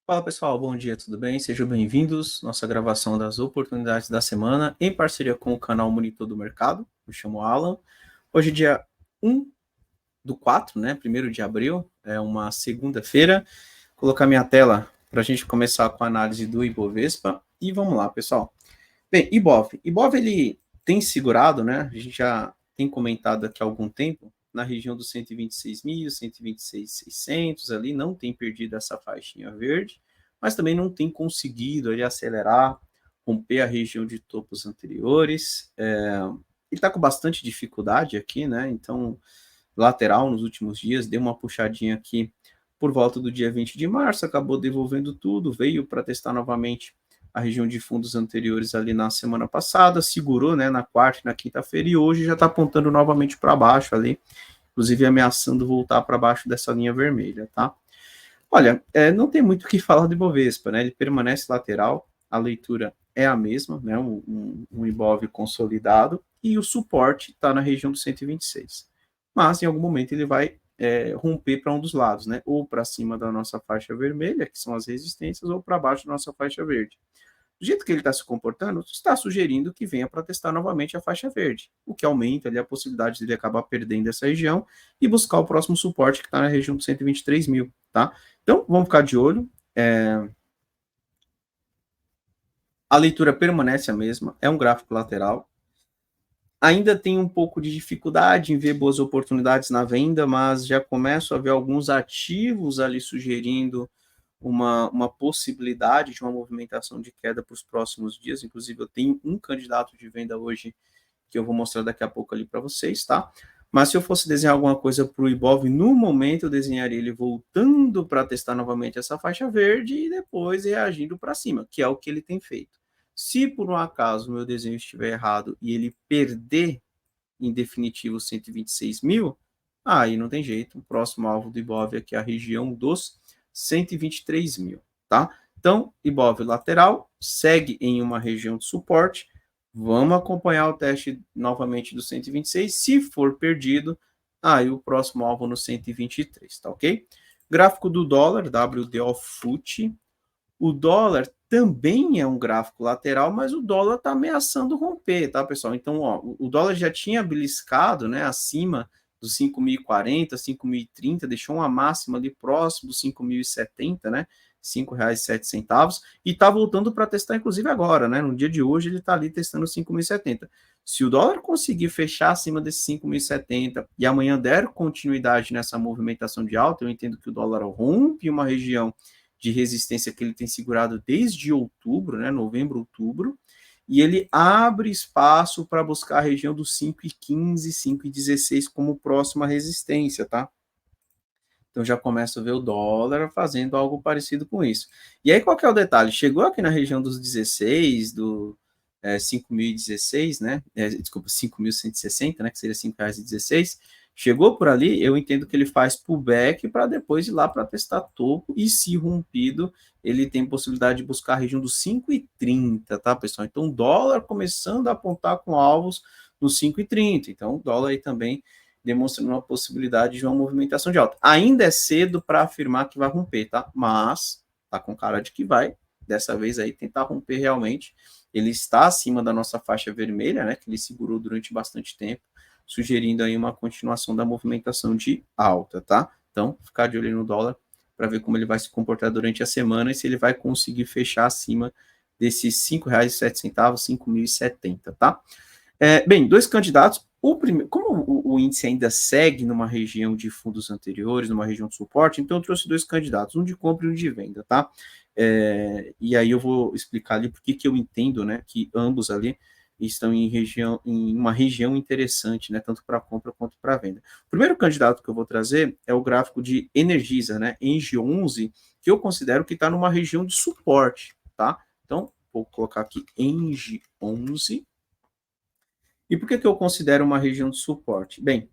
Fala pessoal, bom dia, tudo bem? Sejam bem-vindos. Nossa gravação das oportunidades da semana em parceria com o canal Monitor do Mercado. Me chamo Alan. Hoje é dia 1 do 4, né? 1º de abril, é uma segunda-feira. Vou colocar minha tela para a gente começar com a análise do Ibovespa. E vamos lá, pessoal. Bem, Ibov ele tem segurado, né? A gente já tem comentado aqui há algum tempo, na região dos 126.000, 126.600 ali, não tem perdido essa faixinha verde, mas também não tem conseguido ali acelerar, romper a região de topos anteriores. Ele está com bastante dificuldade aqui, né? Então, lateral nos últimos dias, deu uma puxadinha aqui por volta do dia 20 de março, acabou devolvendo tudo, veio para testar novamente a região de fundos anteriores ali na semana passada, segurou, né, na quarta e na quinta-feira, e hoje já está apontando novamente para baixo ali, inclusive ameaçando voltar para baixo dessa linha vermelha, tá? Olha, não tem muito o que falar do Ibovespa, né? Ele permanece lateral, a leitura é a mesma, né? Um Ibov consolidado, e o suporte está na região do 126. Mas em algum momento ele vai romper para um dos lados, né? Ou para cima da nossa faixa vermelha, que são as resistências, ou para baixo da nossa faixa verde. Do jeito que ele está se comportando, está sugerindo que venha para testar novamente a faixa verde, o que aumenta ali a possibilidade de ele acabar perdendo essa região e buscar o próximo suporte que está na região dos 123 mil, tá? Então, vamos ficar de olho. A leitura permanece a mesma, é um gráfico lateral. Ainda tem um pouco de dificuldade em ver boas oportunidades na venda, mas já começo a ver alguns ativos ali sugerindo uma possibilidade de uma movimentação de queda para os próximos dias. Inclusive, eu tenho um candidato de venda hoje que eu vou mostrar daqui a pouco ali para vocês, tá? Mas se eu fosse desenhar alguma coisa para o Ibov, no momento eu desenharia ele voltando para testar novamente essa faixa verde e depois reagindo para cima, que é o que ele tem feito. Se por um acaso o meu desenho estiver errado e ele perder em definitivo 126 mil, aí não tem jeito. O próximo alvo do Ibov aqui é a região dos 123 mil, tá? Então, Ibov lateral, segue em uma região de suporte. Vamos acompanhar o teste novamente do 126. Se for perdido, aí o próximo alvo no 123, tá ok? Gráfico do dólar, WDO FUT. O dólar também é um gráfico lateral, mas o dólar está ameaçando romper, tá, pessoal? Então, ó, o dólar já tinha beliscado, né, acima dos 5.040, 5.030, deixou uma máxima ali próximo dos 5.070, né, R$ 5,07, e está voltando para testar, inclusive agora, né, no dia de hoje ele está ali testando 5.070. Se o dólar conseguir fechar acima desses 5.070 e amanhã der continuidade nessa movimentação de alta, eu entendo que o dólar rompe uma região de resistência que ele tem segurado desde outubro, né, novembro, outubro, e ele abre espaço para buscar a região dos 5,15, 5,16 como próxima resistência, tá? Então já começa a ver o dólar fazendo algo parecido com isso. E aí qual que é o detalhe? Chegou aqui na região dos 16, do 5.016, né? Desculpa, 5.160, né? Que seria R$ 5,16. Chegou por ali, eu entendo que ele faz pullback para depois ir lá para testar topo, e se rompido, ele tem possibilidade de buscar a região dos 5,30, tá, pessoal? Então, o dólar começando a apontar com alvos nos 5,30. Então, o dólar aí também demonstrando uma possibilidade de uma movimentação de alta. Ainda é cedo para afirmar que vai romper, tá? Mas tá com cara de que vai, dessa vez aí, tentar romper realmente. Ele está acima da nossa faixa vermelha, né, que ele segurou durante bastante tempo, sugerindo aí uma continuação da movimentação de alta, tá? Então, ficar de olho no dólar para ver como ele vai se comportar durante a semana e se ele vai conseguir fechar acima desses R$ 5,07, 5.070, tá? Bem, dois candidatos. O primeiro, como o índice ainda segue numa região de fundos anteriores, numa região de suporte, então eu trouxe dois candidatos, um de compra e um de venda, tá? E aí eu vou explicar ali por que eu entendo, né, que ambos ali estão em uma região interessante, né, tanto para compra quanto para venda. O primeiro candidato que eu vou trazer é o gráfico de Energisa, né, Engie 11, que eu considero que está numa região de suporte, tá? Então, vou colocar aqui Engie 11. E por que eu considero uma região de suporte? Bem,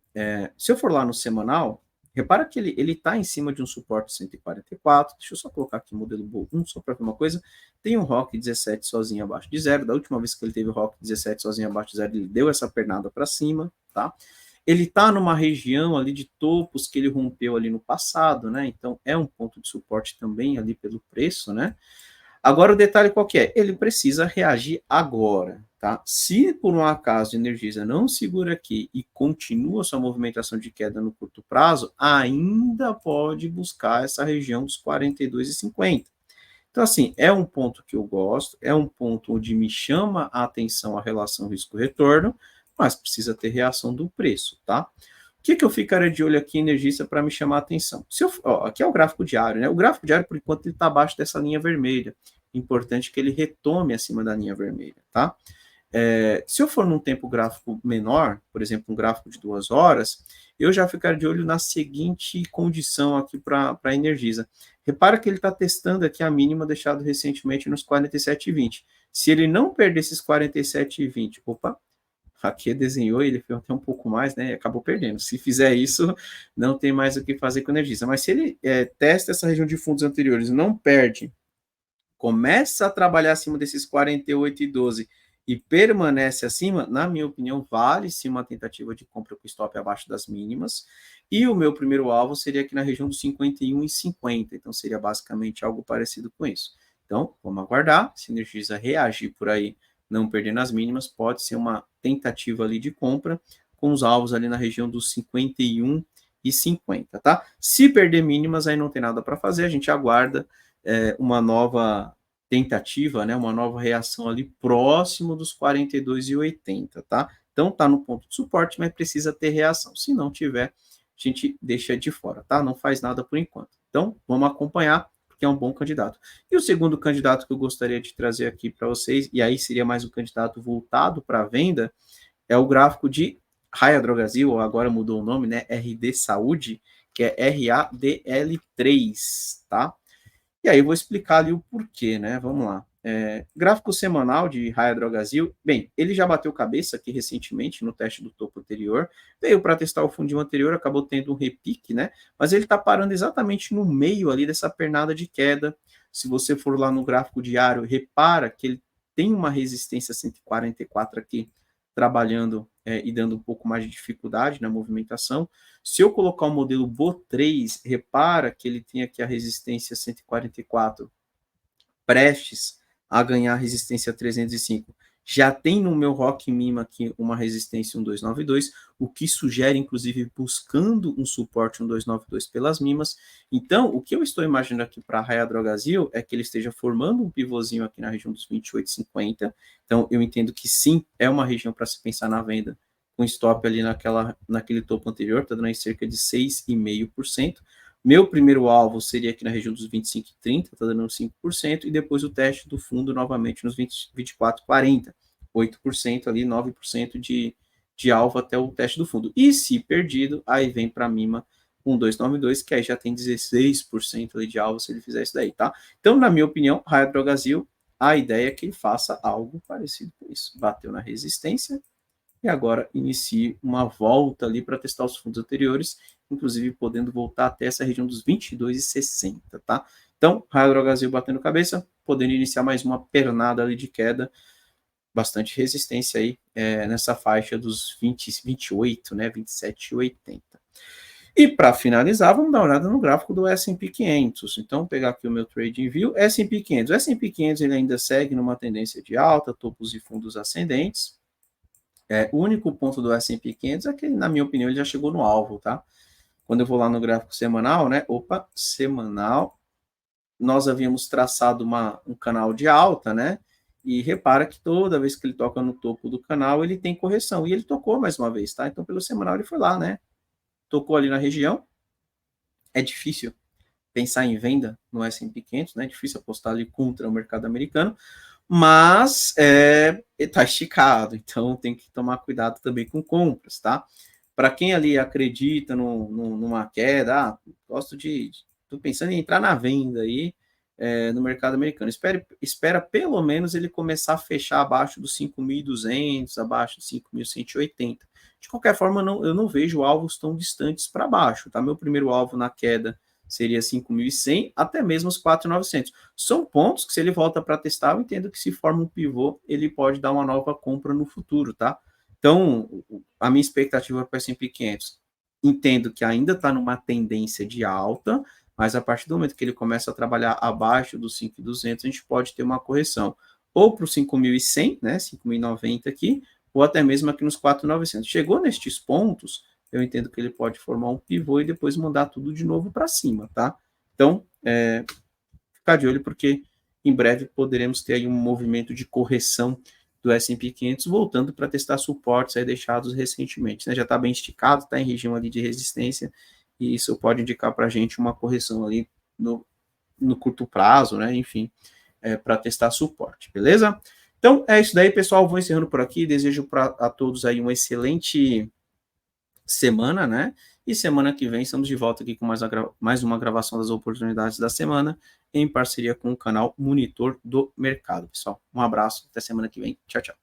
se eu for lá no semanal, repara que ele está em cima de um suporte 144. Deixa eu só colocar aqui o modelo Bull 1, só para ver uma coisa. Tem um ROC 17 sozinho abaixo de zero. Da última vez que ele teve o ROC 17 sozinho abaixo de zero, ele deu essa pernada para cima, tá? Ele está numa região ali de topos que ele rompeu ali no passado, né? Então é um ponto de suporte também ali pelo preço, né? Agora o detalhe qual que é? Ele precisa reagir agora, tá? Se por um acaso a Energisa não segura aqui e continua sua movimentação de queda no curto prazo, ainda pode buscar essa região dos 42,50. Então, assim, é um ponto que eu gosto, é um ponto onde me chama a atenção a relação risco-retorno, mas precisa ter reação do preço, tá? O que, que eu ficaria de olho aqui, Energista, para me chamar a atenção? Se eu, ó, aqui é o gráfico diário, né? O gráfico diário, por enquanto, ele está abaixo dessa linha vermelha. Importante que ele retome acima da linha vermelha, tá? Se eu for num tempo gráfico menor, por exemplo, um gráfico de 2 horas, eu já ficar de olho na seguinte condição aqui para a Energisa. Repara que ele está testando aqui a mínima deixado recentemente nos 47,20. Se ele não perder esses 47,20, opa, aqui desenhou, ele fez até um pouco mais, né? E acabou perdendo. Se fizer isso, não tem mais o que fazer com a Energisa. Mas se ele testa essa região de fundos anteriores e não perde, começa a trabalhar acima desses 48,12 e permanece acima, na minha opinião, vale sim uma tentativa de compra com stop abaixo das mínimas. E o meu primeiro alvo seria aqui na região dos 51,50. Então, seria basicamente algo parecido com isso. Então, vamos aguardar. Se a Energisa reagir por aí, não perdendo as mínimas, pode ser uma tentativa ali de compra, com os alvos ali na região dos 51,50, tá? Se perder mínimas, aí não tem nada para fazer, a gente aguarda uma nova tentativa, né, uma nova reação ali próximo dos 42,80, tá? Então tá no ponto de suporte, mas precisa ter reação. Se não tiver, a gente deixa de fora, tá? Não faz nada por enquanto. Então, vamos acompanhar, porque é um bom candidato. E o segundo candidato que eu gostaria de trazer aqui para vocês, e aí seria mais um candidato voltado para a venda, é o gráfico de Raia Drogasil, ou agora mudou o nome, né? RD Saúde, que é RADL3, tá? E aí eu vou explicar ali o porquê, né? Vamos lá. Gráfico semanal de Raia Drogasil, bem, ele já bateu cabeça aqui recentemente no teste do topo anterior, veio para testar o fundinho anterior, acabou tendo um repique, né? Mas ele está parando exatamente no meio ali dessa pernada de queda. Se você for lá no gráfico diário, repara que ele tem uma resistência 144 aqui, trabalhando e dando um pouco mais de dificuldade na movimentação. Se eu colocar o modelo BO3, repara que ele tem aqui a resistência 144 prestes a ganhar resistência 305. Já tem no meu Rock Mima aqui uma resistência 1292, o que sugere, inclusive, buscando um suporte 1292 pelas mimas. Então, o que eu estou imaginando aqui para a Raia Drogasil é que ele esteja formando um pivôzinho aqui na região dos 28,50. Então, eu entendo que sim, é uma região para se pensar na venda, com stop ali naquele topo anterior, está dando aí cerca de 6,5%. Meu primeiro alvo seria aqui na região dos 25,30, está dando 5%, e depois o teste do fundo novamente nos 24,40, 8% ali, 9% de alvo até o teste do fundo. E se perdido, aí vem para mima um 292, que aí já tem 16% ali de alvo se ele fizer isso daí, tá? Então, na minha opinião, Raia Drogasil, a ideia é que ele faça algo parecido com isso. Bateu na resistência, e agora inicie uma volta ali para testar os fundos anteriores, inclusive podendo voltar até essa região dos 22,60, tá? Então, Raio Drogasil batendo cabeça, podendo iniciar mais uma pernada ali de queda, bastante resistência aí nessa faixa dos 28, né, 27,80. E para finalizar, vamos dar uma olhada no gráfico do S&P 500. Então, vou pegar aqui o meu Trading View, S&P 500. O S&P 500 ele ainda segue numa tendência de alta, topos e fundos ascendentes. O único ponto do S&P 500 é que, na minha opinião, ele já chegou no alvo, tá? Quando eu vou lá no gráfico semanal, né? Opa, semanal, nós havíamos traçado um canal de alta, né? E repara que toda vez que ele toca no topo do canal, ele tem correção. E ele tocou mais uma vez, tá? Então, pelo semanal, ele foi lá, né? Tocou ali na região. É difícil pensar em venda no S&P 500, né? É difícil apostar ali contra o mercado americano, mas está esticado, então tem que tomar cuidado também com compras, tá? Para quem ali acredita numa queda, estou pensando em entrar na venda aí no mercado americano. Espera pelo menos ele começar a fechar abaixo dos 5.200, abaixo dos 5.180. De qualquer forma, eu não vejo alvos tão distantes para baixo, tá? Meu primeiro alvo na queda seria 5.100, até mesmo os 4.900. São pontos que, se ele volta para testar, eu entendo que se forma um pivô, ele pode dar uma nova compra no futuro, tá? Então, a minha expectativa para o S&P 500, entendo que ainda está numa tendência de alta, mas a partir do momento que ele começa a trabalhar abaixo dos 5.200, a gente pode ter uma correção, ou para os 5.100, né, 5.090 aqui, ou até mesmo aqui nos 4.900. Chegou nestes pontos, eu entendo que ele pode formar um pivô e depois mandar tudo de novo para cima, tá? Então, ficar de olho, porque em breve poderemos ter aí um movimento de correção do S&P 500, voltando para testar suportes aí deixados recentemente, né? Já está bem esticado, está em região ali de resistência, e isso pode indicar para a gente uma correção ali no curto prazo, né? Enfim, para testar suporte, beleza? Então, é isso daí, pessoal. Vou encerrando por aqui. Desejo a todos aí uma excelente semana, né? E semana que vem estamos de volta aqui com mais uma gravação das oportunidades da semana, em parceria com o canal Monitor do Mercado, pessoal. Um abraço, até semana que vem. Tchau, tchau.